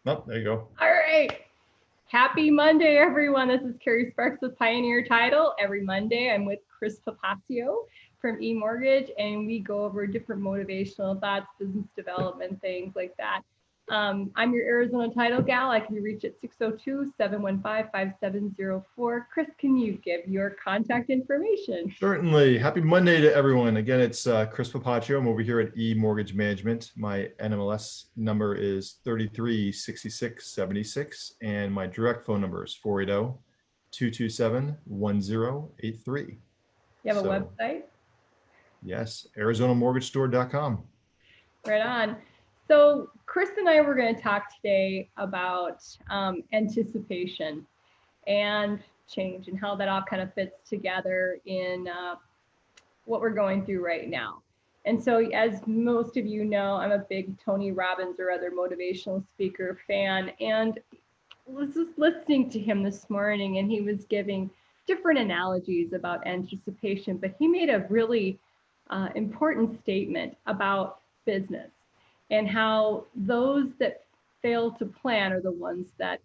Oh, there you go. All right. Happy Monday, everyone. This is Carrie Sparks with Pioneer Title. Every Monday, I'm with Chris Papaccio from eMortgage, and we go over different motivational thoughts, business development, things like that. I'm your Arizona title gal. I can be reached at 602-715-5704. Chris, can you give your contact information? Certainly. Happy Monday to everyone. Again, it's Chris Papaccio. I'm over here at eMortgage Management. My NMLS number is 336676, and my direct phone number is 480-227-1083. You have a So, website? yes, ArizonaMortgageStore.com. Right on. So, Chris and I were going to talk today about anticipation and change and how that all kind of fits together in what we're going through right now. And so, as most of you know, I'm a big Tony Robbins or other motivational speaker fan. And I was just listening to him this morning, and he was giving different analogies about anticipation, but he made a really important statement about business and how those that fail to plan are the ones that,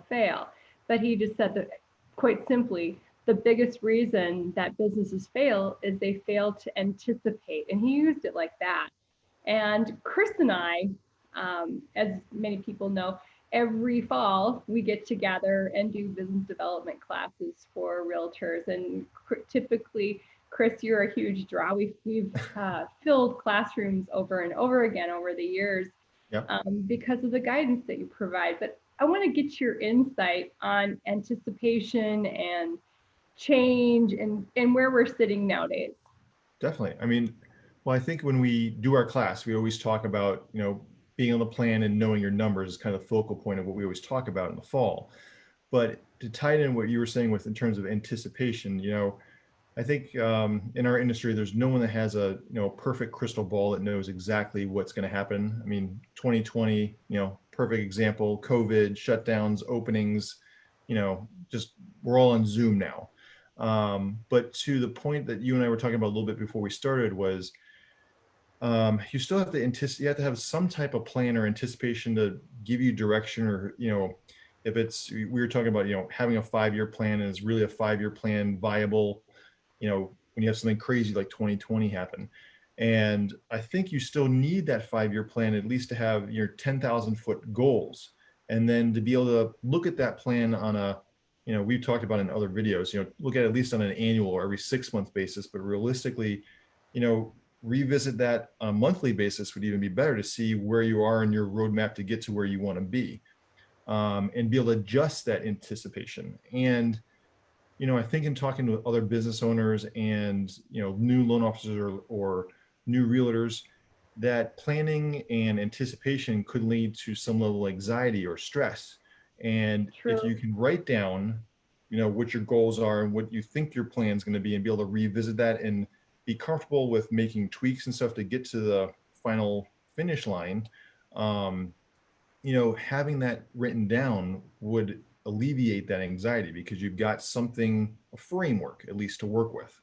fail. But he just said that quite simply, the biggest reason that businesses fail is they fail to anticipate. And he used it like that. And Chris and I, as many people know, every fall we get together and do business development classes for realtors. And typically, Chris, you're a huge draw. We've filled classrooms over and over again over the years Yep. because of the guidance that you provide. But I want to get your insight on anticipation and change and where we're sitting nowadays. Definitely. I mean, well, I think when we do our class, we always talk about, being on the plan and knowing your numbers is kind of the focal point of what we always talk about in the fall. But to tie it in what you were saying with in terms of anticipation, I think in our industry, there's no one that has a perfect crystal ball that knows exactly what's going to happen. I mean, 2020, perfect example, COVID, shutdowns, openings, just we're all on Zoom now. But to the point that you and I were talking about a little bit before we started was you still have to anticipate, you have to have some type of plan or anticipation to give you direction or, if it's, we were talking about, having a 5-year plan, and is really a 5-year plan viable, when you have something crazy like 2020 happen. And I think you still need that 5-year plan, at least to have your 10,000-foot goals. And then to be able to look at that plan on a, we've talked about in other videos, look at least on an annual or every 6-month basis, but realistically, revisit that on a monthly basis would even be better to see where you are in your roadmap to get to where you want to be, and be able to adjust that anticipation. And I think in talking to other business owners and new loan officers or new realtors, that planning and anticipation could lead to some level of anxiety or stress. And if True. you can write down, what your goals are and what you think your plan is going to be, and be able to revisit that and be comfortable with making tweaks and stuff to get to the final finish line, um, having that written down would alleviate that anxiety because you've got something, a framework at least to work with.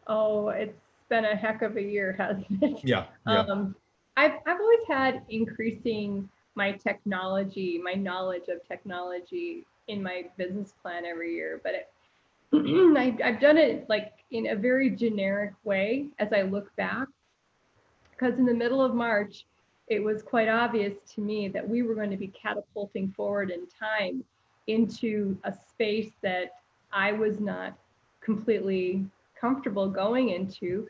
Oh, it's been a heck of a year, hasn't it? Yeah, yeah. Um, I've always had increasing my knowledge of technology in my business plan every year, but I've done it like in a very generic way as I look back, because in the middle of March, it was quite obvious to me that we were going to be catapulting forward in time into a space that I was not completely comfortable going into.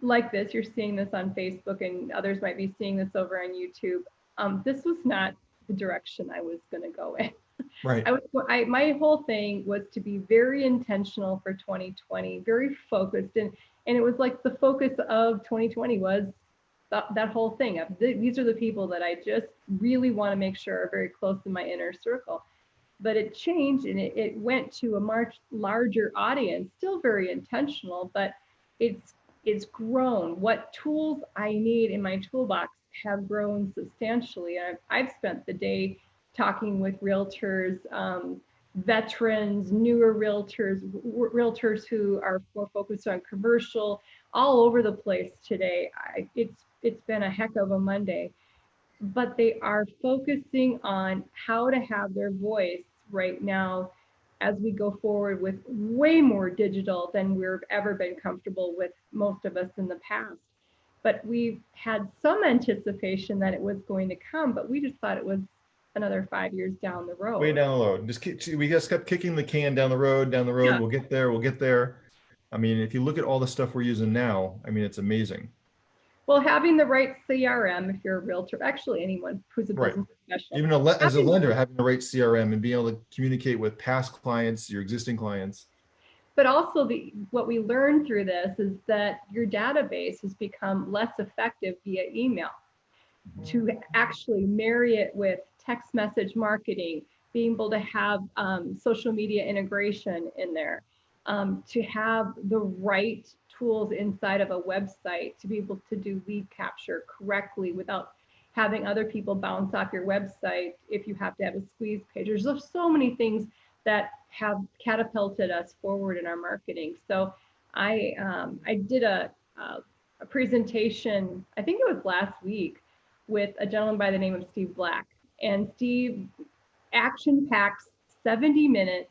Like this, you're seeing this on Facebook, and others might be seeing this over on YouTube. This was not the direction I was going to go in. Right. My whole thing was to be very intentional for 2020, very focused, and it was like the focus of 2020 was that whole thing of these are the people that I just really want to make sure are very close in my inner circle. But it changed, and it went to a much larger audience, still very intentional, but it's grown. What tools I need in my toolbox have grown substantially. I've spent the day talking with realtors, veterans, newer realtors who are more focused on commercial, all over the place today. It's been a heck of a Monday. but they are focusing on how to have their voice right now as we go forward with way more digital than we've ever been comfortable with, most of us in the past. But we've had some anticipation that it was going to come, but we just thought it was another 5 years down the Way road. down the road. We just kept kicking the can down the road, down the road. Yeah. We'll get there. We'll get there. I mean, if you look at all the stuff we're using now, I mean, it's amazing. Well, having the right CRM, if you're a realtor, actually anyone who's a Right. business professional, Even as a having, lender, having the right CRM and being able to communicate with past clients, your existing clients. but also what we learned through this is that your database has become less effective via email. To actually marry it with text message marketing, being able to have social media integration in there, to have the right tools inside of a website to be able to do lead capture correctly without having other people bounce off your website if you have to have a squeeze page. There's just so many things that have catapulted us forward in our marketing. So I did a presentation, I think it was last week, with a gentleman by the name of Steve Black. And Steve action packs 70 minutes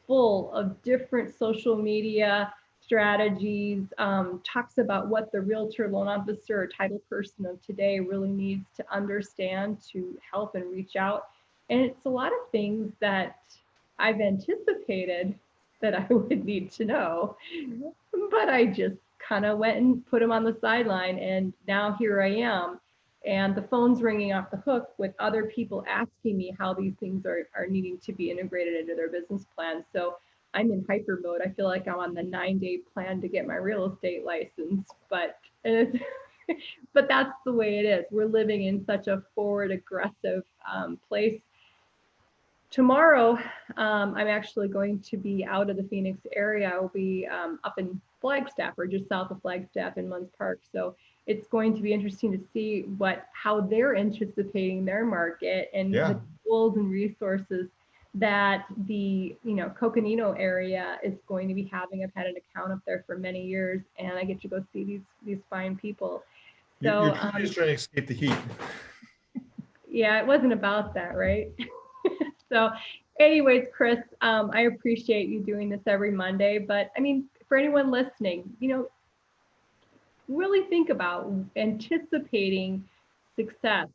full of different social media strategies, talks about what the realtor, loan officer, or title person of today really needs to understand to help and reach out. And it's a lot of things that I've anticipated that I would need to know, but I just kind of went and put them on the sideline. And now here I am. And the phone's ringing off the hook with other people asking me how these things are needing to be integrated into their business plan. So I'm in hyper mode. I feel like I'm on the 9-day plan to get my real estate license, but but that's the way it is. We're living in such a forward, aggressive place. Tomorrow, I'm actually going to be out of the Phoenix area. I'll be up in Flagstaff, or just south of Flagstaff in Munns Park. So it's going to be interesting to see how they're anticipating their market and Yeah. the tools and resources that the Coconino area is going to be having. I've had an account up there for many years, and I get to go see these fine people. You're So just trying to escape the heat. yeah, it wasn't about that, right? So anyways, Chris, I appreciate you doing this every Monday, but I mean, for anyone listening, really think about anticipating success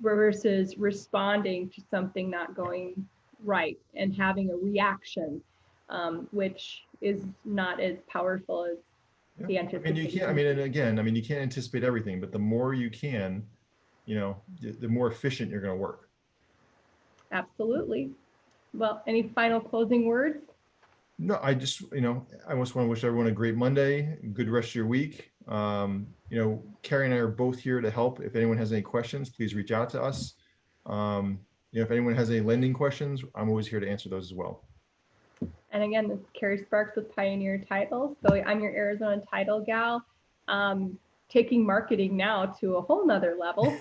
versus responding to something not going right and having a reaction, which is not as powerful as Yeah. the I mean, you can't, I anticipation. mean, and again, I mean, you can't anticipate everything, but the more you can, the more efficient you're going to work. Absolutely. Well, any final closing words? No, I just want to wish everyone a great Monday, good rest of your week. Carrie and I are both here to help. If anyone has any questions, please reach out to us. If anyone has any lending questions, I'm always here to answer those as well. And again, this is Carrie Sparks with Pioneer Title. So I'm your Arizona title gal, taking marketing now to a whole nother level.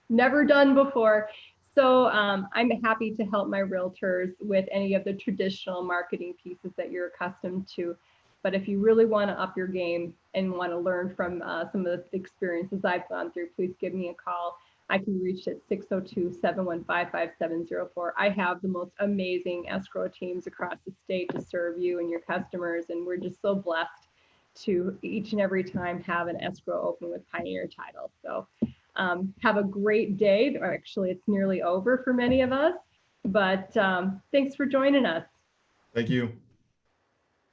Never done before. So I'm happy to help my realtors with any of the traditional marketing pieces that you're accustomed to. But if you really want to up your game and want to learn from some of the experiences I've gone through, please give me a call. I can be reached at 602-715-5704. I have the most amazing escrow teams across the state to serve you and your customers. And we're just so blessed to each and every time have an escrow open with Pioneer Title. So have a great day. Actually, it's nearly over for many of us, but thanks for joining us. Thank you.